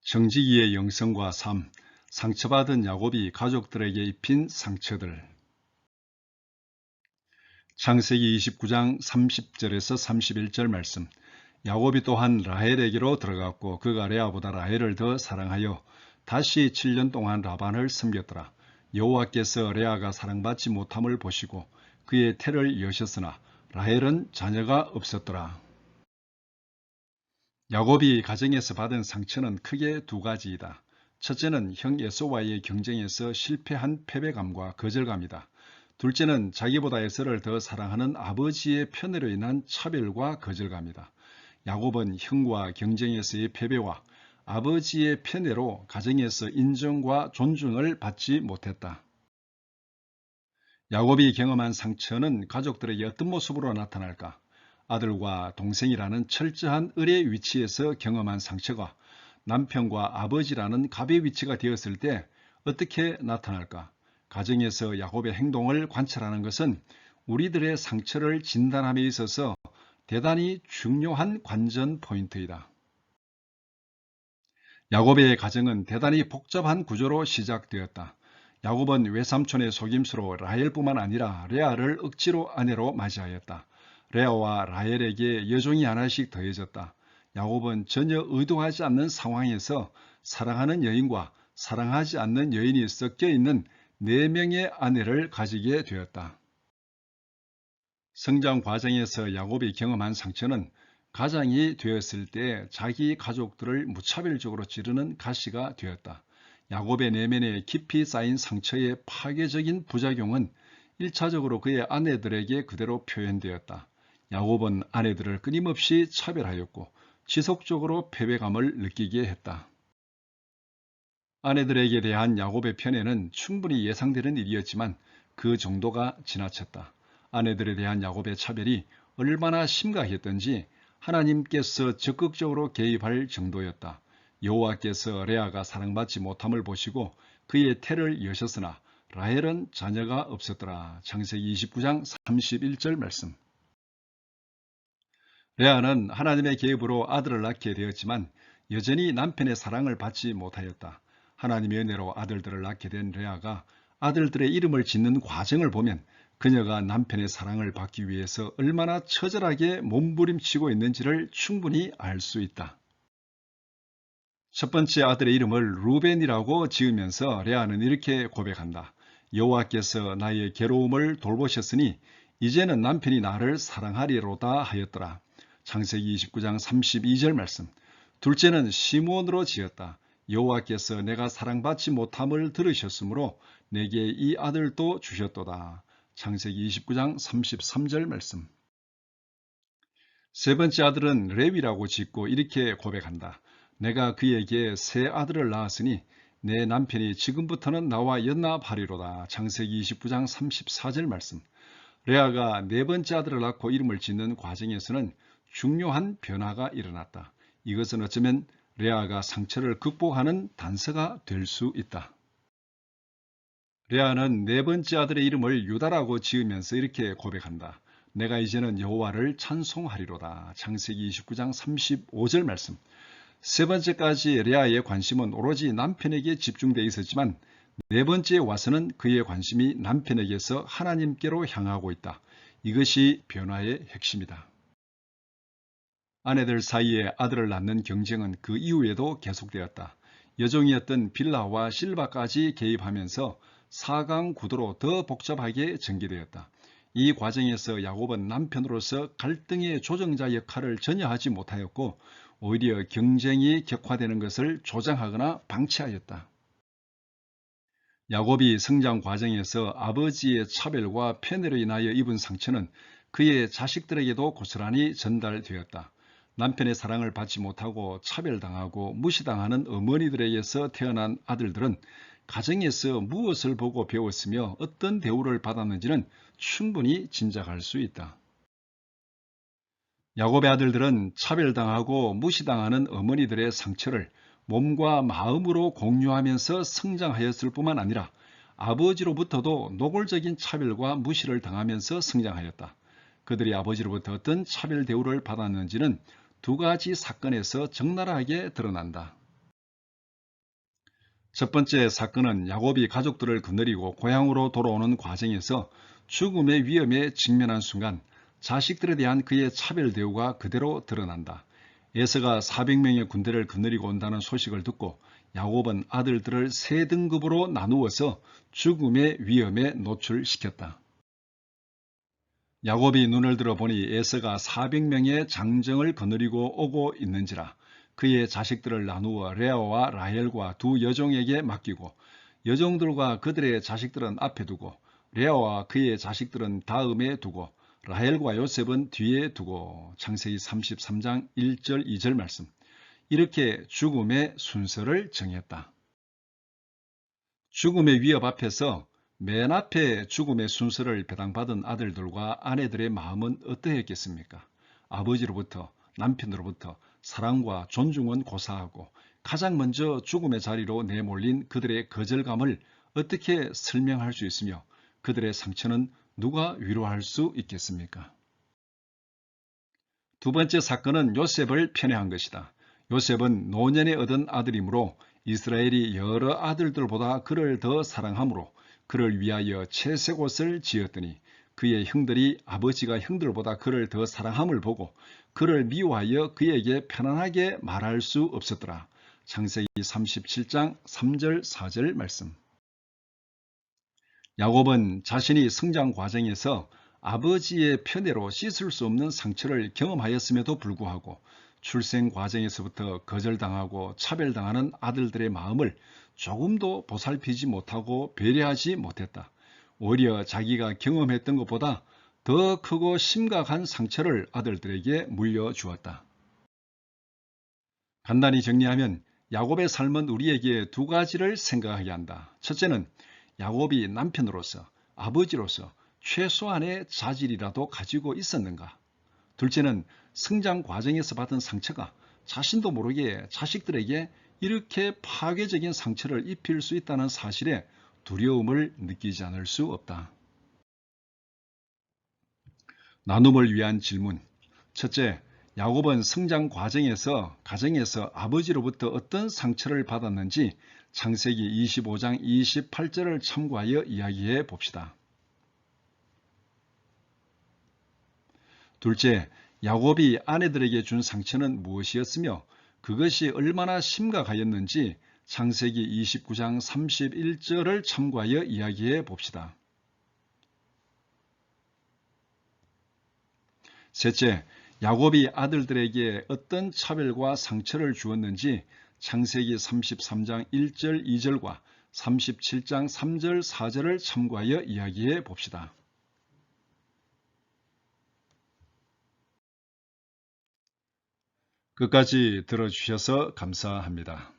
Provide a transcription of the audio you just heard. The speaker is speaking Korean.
정직이의 영성과 삶, 상처받은 야곱이 가족들에게 입힌 상처들. 창세기 29장 30절에서 31절 말씀. 야곱이 또한 라헬에게로 들어갔고 그가 레아보다 라헬을 더 사랑하여 다시 7년 동안 라반을 섬겼더라. 여호와께서 레아가 사랑받지 못함을 보시고 그의 태를 여셨으나 라헬은 자녀가 없었더라. 야곱이 가정에서 받은 상처는 크게 두 가지이다. 첫째는 형 에서와의 경쟁에서 실패한 패배감과 거절감이다. 둘째는 자기보다 에서를 더 사랑하는 아버지의 편애로 인한 차별과 거절감이다. 야곱은 형과 경쟁에서의 패배와 아버지의 편애로 가정에서 인정과 존중을 받지 못했다. 야곱이 경험한 상처는 가족들에게 어떤 모습으로 나타날까? 아들과 동생이라는 철저한 을의 위치에서 경험한 상처가 남편과 아버지라는 갑의 위치가 되었을 때 어떻게 나타날까? 가정에서 야곱의 행동을 관찰하는 것은 우리들의 상처를 진단함에 있어서 대단히 중요한 관전 포인트이다. 야곱의 가정은 대단히 복잡한 구조로 시작되었다. 야곱은 외삼촌의 속임수로 라헬뿐만 아니라 레아를 억지로 아내로 맞이하였다. 레아와 라헬에게 여종이 하나씩 더해졌다. 야곱은 전혀 의도하지 않는 상황에서 사랑하는 여인과 사랑하지 않는 여인이 섞여 있는 4명의 아내를 가지게 되었다. 성장 과정에서 야곱이 경험한 상처는 가장이 되었을 때 자기 가족들을 무차별적으로 찌르는 가시가 되었다. 야곱의 내면에 깊이 쌓인 상처의 파괴적인 부작용은 1차적으로 그의 아내들에게 그대로 표현되었다. 야곱은 아내들을 끊임없이 차별하였고 지속적으로 패배감을 느끼게 했다. 아내들에게 대한 야곱의 편애는 충분히 예상되는 일이었지만 그 정도가 지나쳤다. 아내들에 대한 야곱의 차별이 얼마나 심각했던지 하나님께서 적극적으로 개입할 정도였다. 여호와께서 레아가 사랑받지 못함을 보시고 그의 태를 여셨으나 라헬은 자녀가 없었더라. 창세기 29장 31절 말씀. 레아는 하나님의 개입으로 아들을 낳게 되었지만 여전히 남편의 사랑을 받지 못하였다. 하나님의 은혜로 아들들을 낳게 된 레아가 아들들의 이름을 짓는 과정을 보면 그녀가 남편의 사랑을 받기 위해서 얼마나 처절하게 몸부림치고 있는지를 충분히 알 수 있다. 첫 번째 아들의 이름을 루벤이라고 지으면서 레아는 이렇게 고백한다. 여호와께서 나의 괴로움을 돌보셨으니 이제는 남편이 나를 사랑하리로다 하였더라. 창세기 29장 32절 말씀. 둘째는 시므온으로 지었다. 여호와께서 내가 사랑받지 못함을 들으셨으므로 내게 이 아들도 주셨도다. 창세기 29장 33절 말씀. 세 번째 아들은 레위라고 짓고 이렇게 고백한다. 내가 그에게 세 아들을 낳았으니 내 남편이 지금부터는 나와 연합하리로다. 창세기 29장 34절 말씀. 레아가 네 번째 아들을 낳고 이름을 짓는 과정에서는 중요한 변화가 일어났다. 이것은 어쩌면 레아가 상처를 극복하는 단서가 될 수 있다. 레아는 네 번째 아들의 이름을 유다라고 지으면서 이렇게 고백한다. 내가 이제는 여호와를 찬송하리로다. 창세기 29장 35절 말씀. 세 번째까지 레아의 관심은 오로지 남편에게 집중되어 있었지만 네 번째에 와서는 그의 관심이 남편에게서 하나님께로 향하고 있다. 이것이 변화의 핵심이다. 아내들 사이에 아들을 낳는 경쟁은 그 이후에도 계속되었다. 여종이었던 빌라와 실바까지 개입하면서 4강 구도로 더 복잡하게 전개되었다. 이 과정에서 야곱은 남편으로서 갈등의 조정자 역할을 전혀 하지 못하였고 오히려 경쟁이 격화되는 것을 조장하거나 방치하였다. 야곱이 성장 과정에서 아버지의 차별과 편애로 인하여 입은 상처는 그의 자식들에게도 고스란히 전달되었다. 남편의 사랑을 받지 못하고 차별당하고 무시당하는 어머니들에게서 태어난 아들들은 가정에서 무엇을 보고 배웠으며 어떤 대우를 받았는지는 충분히 짐작할 수 있다. 야곱의 아들들은 차별당하고 무시당하는 어머니들의 상처를 몸과 마음으로 공유하면서 성장하였을 뿐만 아니라 아버지로부터도 노골적인 차별과 무시를 당하면서 성장하였다. 그들이 아버지로부터 어떤 차별 대우를 받았는지는 두 가지 사건에서 적나라하게 드러난다. 첫 번째 사건은 야곱이 가족들을 거느리고 고향으로 돌아오는 과정에서 죽음의 위험에 직면한 순간 자식들에 대한 그의 차별 대우가 그대로 드러난다. 에서가 400명의 군대를 거느리고 온다는 소식을 듣고 야곱은 아들들을 세 등급으로 나누어서 죽음의 위험에 노출시켰다. 야곱이 눈을 들어 보니 에서가 400명의 장정을 거느리고 오고 있는지라 그의 자식들을 나누어 레아와 라헬과 두 여종에게 맡기고 여종들과 그들의 자식들은 앞에 두고 레아와 그의 자식들은 다음에 두고 라헬과 요셉은 뒤에 두고 창세기 33장 1절 2절 말씀. 이렇게 죽음의 순서를 정했다. 죽음의 위협 앞에서 맨 앞에 죽음의 순서를 배당받은 아들들과 아내들의 마음은 어떠했겠습니까? 아버지로부터, 남편으로부터 사랑과 존중은 고사하고 가장 먼저 죽음의 자리로 내몰린 그들의 거절감을 어떻게 설명할 수 있으며 그들의 상처는 누가 위로할 수 있겠습니까? 두 번째 사건은 요셉을 편애한 것이다. 요셉은 노년에 얻은 아들이므로 이스라엘이 여러 아들들보다 그를 더 사랑하므로 그를 위하여 채색 옷을 지었더니 그의 형들이 아버지가 형들보다 그를 더 사랑함을 보고 그를 미워하여 그에게 편안하게 말할 수 없었더라. 창세기 37장 3절 4절 말씀. 야곱은 자신이 성장 과정에서 아버지의 편애로 씻을 수 없는 상처를 경험하였음에도 불구하고 출생 과정에서부터 거절당하고 차별당하는 아들들의 마음을 조금도 보살피지 못하고 배려하지 못했다. 오히려 자기가 경험했던 것보다 더 크고 심각한 상처를 아들들에게 물려주었다. 간단히 정리하면 야곱의 삶은 우리에게 두 가지를 생각하게 한다. 첫째는 야곱이 남편으로서, 아버지로서 최소한의 자질이라도 가지고 있었는가? 둘째는 성장 과정에서 받은 상처가 자신도 모르게 자식들에게 이렇게 파괴적인 상처를 입힐 수 있다는 사실에 두려움을 느끼지 않을 수 없다. 나눔을 위한 질문. 첫째, 야곱은 성장 과정에서 가정에서 아버지로부터 어떤 상처를 받았는지 창세기 25장 28절을 참고하여 이야기해 봅시다. 둘째, 야곱이 아내들에게 준 상처는 무엇이었으며 그것이 얼마나 심각하였는지 창세기 29장 31절을 참고하여 이야기해 봅시다. 셋째, 야곱이 아들들에게 어떤 차별과 상처를 주었는지 창세기 33장 1절 2절과 37장 3절 4절을 참고하여 이야기해 봅시다. 끝까지 들어주셔서 감사합니다.